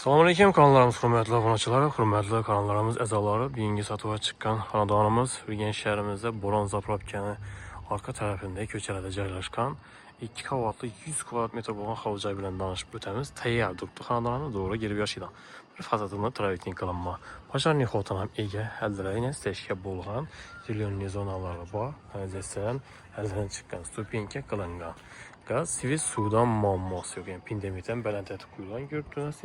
Selamünaleyküm kanallarımız, hürmetli abonaçıları, hürmetli kanallarımız əzaları. Bugünkü satığa çıkan xonadonimiz Urganch şəhərimizdə Boran Zapravkanı arka tərəfində köçələrdə yerləşən 2 qavatlı 100 kvadratmetr olan havucay bilan danışıb ötəmiz. Təyyar durubdu xonadonlarına doğru girib yaşayılan. Bir fasadında travetnik qılınma. Paşarni xotanam ega həldirəyinə steşkə bolğan zilyonli zonaları var. Kanalizasiyadan həldən çıxan stupenka qılıngan. Gaz, sivil sudan muamması yox. Yəni pindemitdən bələntəti qoyulan gördüyünüz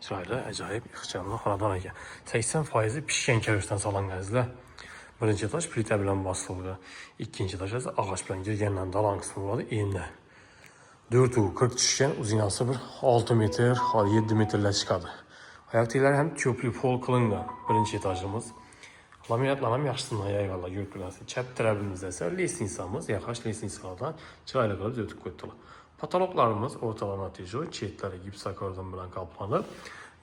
çıraylı, acayip ixtiyarlı xonadon ekan. 80% pişkən kərəvişdən salan qəzlə. Birinci etaş plitə bilən basıldı. İkinci etaş isə ağaç bilən girgənlə dalan qismi vardı. Eyni. 4-40 düşkən uzinası bir 6 metr, 7 metrlə çıxadı. Ayaq teyləri həm köplü pol qılıngan. Birinci etajımız. Laminatlanam yaxşısından yayğalla gördüyünüz. Kəp tərəbimizdə isə lesnisamız, yaxaç lesnisalardan çıraylı qılıb ötüb qoydular. Patologlarımız ortalama tejör, çetləri gips akordon bilan qaplanıb.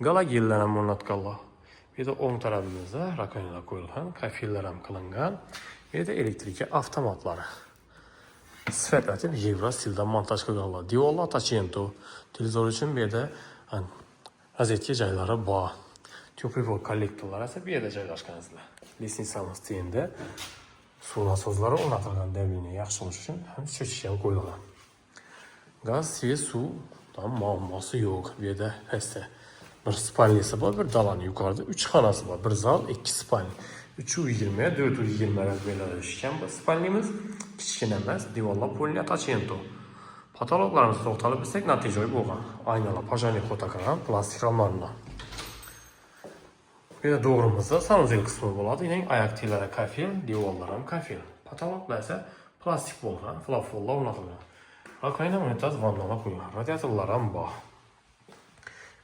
Qala gellərə monatqalla. Bir də on tərəbimizdə rakoniyla qoyulğan, kafillərəm qılıngan. Bir də elektriki avtomatları. Sifətləti Evro stildə montaj qılınlar. Diyolla Tachento. Televizor üçün bir də rozetki cayları bağ. Tüprivol kollektorlar isə bir də caylaşqanızlar. Lesnisamız deyəndə su nasozları onatılğan dəvliyini yaxşılıq üçün həm çöçüşən qoyulğan. Gaz, sivil sudan muamması yox. Bir də həstə. Bir spalnisi var, bir dalan yukarıda. 3 xanası var. Bir zal, 2 spalni. 320'ye 420 belə düşkən bu spalnimiz. Kiçkinəməz, divalla polini Tachento. Patologlarımızı toxtalıb bilsək, nəticəyi boğan. Aynalar, pajani xotakaran, plastik ramlarından. Bir də doğrumuzda sanuzel qismi boladı. Yine ayak teylərə kafil, divallarım kafil. Patologlar isə plastik bolğan, flafolla onatılır. Rakoniylə monitaz vanlama qoyulan, radiatorlara bağ.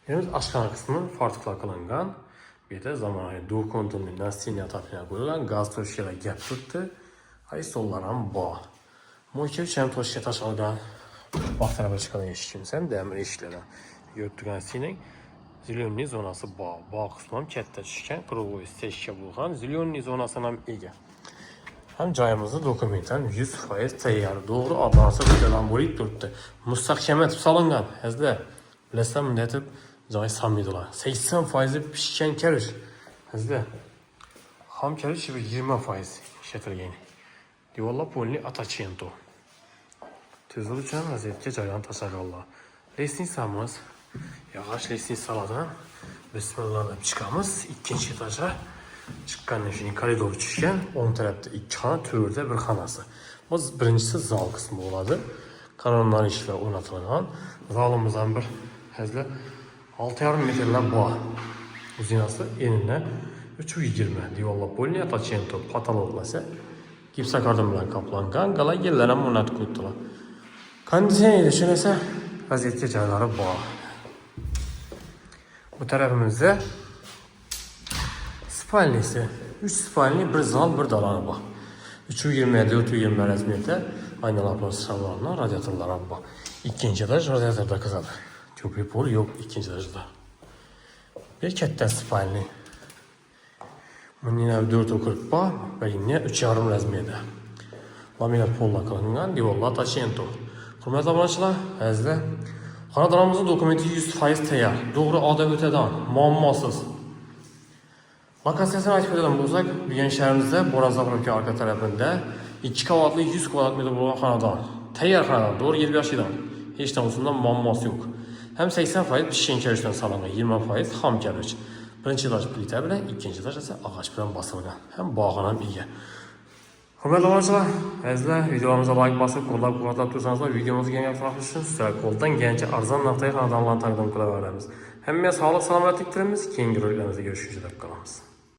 Birimiz aşqana qismi fartıqlar qılıngan. Bir də zamanı doğu konturlu nastinya tapına qoyulan, gaz toşkələ gəp tutdu. Aysollara bağ. Moyke üçəm toşkə taşalgan. Bax tərəfə çıxan eşikimsən, dəmir eşiklərə. Gördüyün sinin zilyonli zonası bağ. Bağ qısmam kətdə düşkən, qırılğı steşkə bulğan, zilyonli zonasından ega. Həm cayımızda dokumentan 100% təyyarı doğru adlansı videodan boyut durdu. Müstəxkəmət salıngan. Həzlə, biləsən müddətib cay samidilar. 80% pişkən kəriş. Həzlə, xam kəriş 20% işlətilgən. Divalla polini Tachento. Tezol üçün vəziyyətki caydan tasarrallar. Lesnisamız, yağaç lesnisalardan Bismillah'la çıxamız. İkinci etaja çıqqandan sonra koridor düşkən, on tərəfdə 2 xana, tövürdə bir xanası. Bu birincisi zal qismi oladı. Kanonların işlə oynatılğan. Zalımızdan bir həzlə 6,5 metrlə bağ. Uzinası eninə 320. Divalla polini Tachento. Patologla isə gips akordon bilan qaplanğan. Qala yerlərə monat qoydular. Kondisioner üçün isə vəziyyətki cayları bağ. Bu tərəfimizdə spalnisi. 3 spalni, bir zal, bir dalanı bağ. 320'ye 420 rəzmiyyətə aynalar prosesörlarına, radiatorlara bağ. İkinci etaj radiatorda qızadı. Köprü pol yox ikinci etajda. Bir kətdən spalni. Bunun yine 440 bağ və yine 3,5 rəzmiyyətə. Laminat polla qılınğan, divalla Tachento. Hürmetli abonaçılar, əzlə. Xanadonumuzun dokumenti 100% təyyar. Doğru ADVT-dan, muammasız. Lokasiyasını aytib edən bolsaq, Urganch şəhərimizdə Boran Zapravka arka tərəfində 2 qavatlı 100 kvadratmetr olan xanadon. Təyyar xanadon, doğru gelib yaşayılan. Heç tanısından muamması yox. Həm 80% pişkən kərişdən salınğan, 20% xam kəriş. Birinci etaj plitə bilən, ikinci etaj isə ağac bilən basılğan. Həm bağına həm iyi. Hürmetli abonaçılar, əzizlər, videolarımıza like basıb, qollab quvvatlab dursanızlar, videomuzu gələn yaxşılıq üçün sizlərə qoldan gəncə arzan naqtayı xanadonlarını tanıdığım qıla verəmiz. Həmməyə sağlıq, salamətlік dilimiz, keyingi röyklərimizdə görüşüncə də qalamız.